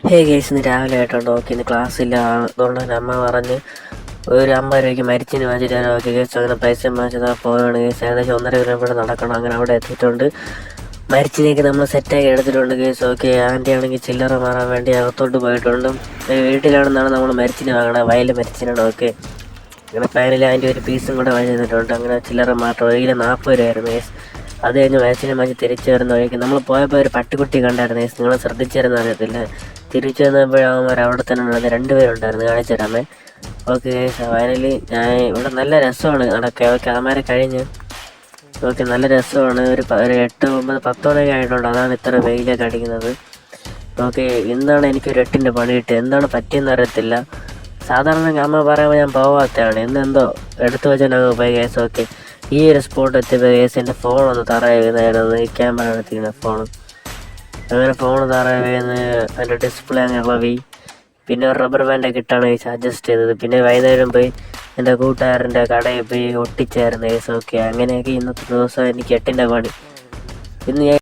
Case ഇന്ന് രാവിലെ ആയിട്ടുണ്ട്. ഓക്കെ, ഇന്ന് ക്ലാസ്സില്ല, അതുകൊണ്ട് തന്നെ അമ്മ പറഞ്ഞ് ഒരു 50 രൂപയ്ക്ക് മരിച്ചിന് വാങ്ങിച്ചിട്ട് തരാം. ഓക്കെ കേസ്, അങ്ങനെ പൈസ വാങ്ങിച്ചതാ പോവുകയാണ് കേസ്. ഏകദേശം 1.5 കിലോമീറ്റർ നടക്കണം. അങ്ങനെ അവിടെ എത്തിയിട്ടുണ്ട്. മരിച്ചിലേക്ക് നമ്മൾ സെറ്റാക്കി എടുത്തിട്ടുണ്ട് കേസ്. ഓക്കെ, ആൻറ്റി ആണെങ്കിൽ ചില്ലറ മാറാൻ വേണ്ടി അകത്തോട്ട് പോയിട്ടുണ്ട്. വീട്ടിലാണെന്നാണ് നമ്മൾ മരിച്ചിന് വാങ്ങണത്, വയലിൽ മരിച്ചിനാണ്. ഓക്കെ, അങ്ങനെ ഫൈനലി ആൻറ്റി ഒരു പീസും കൂടെ വാങ്ങി തന്നിട്ടുണ്ട്. അങ്ങനെ ചില്ലറ മാറ്റം 1 കിലോ 40 രൂപയായിരുന്നു കേസ്. അത് കഴിഞ്ഞ് മരിച്ചിനെ വാങ്ങി തിരിച്ചു വരുന്ന വഴിക്ക് നമ്മൾ പോയപ്പോൾ ഒരു പട്ടിക്കുട്ടി കണ്ടായിരുന്നു കേസ്. നിങ്ങൾ ശ്രദ്ധിച്ചിരുന്ന അറിയത്തില്ല. തിരിച്ചു വന്നപ്പോഴവന്മാർ അവിടെ തന്നെ ഉണ്ടായിരുന്നു, 2 പേരുണ്ടായിരുന്നു. കാണിച്ചു തരാമേ. ഓക്കെ കേസ്, ഫൈനലി ഞാൻ ഇവിടെ നല്ല രസമാണ് നടക്കുക. ഓക്കെ, അവന്മാരെ കഴിഞ്ഞ് ഓക്കെ നല്ല രസമാണ്. ഒരു 8, 9, 10 മണിയൊക്കെ ആയിട്ടുണ്ട്. അതാണ് ഇത്ര വെയിലൊക്കെ അടിക്കുന്നത്. ഓക്കെ, ഇന്നാണ് എനിക്കൊരു 8ൻ്റെ പണി കിട്ടിയത്. എന്താണ് പറ്റിയെന്ന് അറിയത്തില്ല. സാധാരണ അമ്മ പറയുമ്പോൾ ഞാൻ പോവാത്തതാണ്. ഇന്നെന്തോ എടുത്തു വെച്ചാൽ പോയി കേസ്. ഓക്കെ, ഈ ഒരു സ്പോട്ട് എത്തിയപ്പോൾ കേസ് എൻ്റെ ഫോണൊന്ന് തറയിൽ വീണായിരുന്നു. ഈ ക്യാമറ എടുത്തിരുന്ന ഫോൺ, അങ്ങനെ ഫോൺ തറയിൽ വീണ് അതിൻ്റെ ഡിസ്പ്ലേ അങ്ങ് ഇളവി. പിന്നെ ഒരു റബ്ബർ ബാൻഡൊക്കെ ഇട്ടാണ് കേസ് അഡ്ജസ്റ്റ് ചെയ്തത്. പിന്നെ വൈകുന്നേരം പോയി എൻ്റെ കൂട്ടുകാരൻ്റെ കടയിൽ പോയി ഒട്ടിച്ചായിരുന്നു കേസ്. ഓക്കെ, അങ്ങനെയൊക്കെ ഇന്നത്തെ ദിവസം എനിക്ക് 8ൻ്റെ പണി. ഇന്ന് ഞാൻ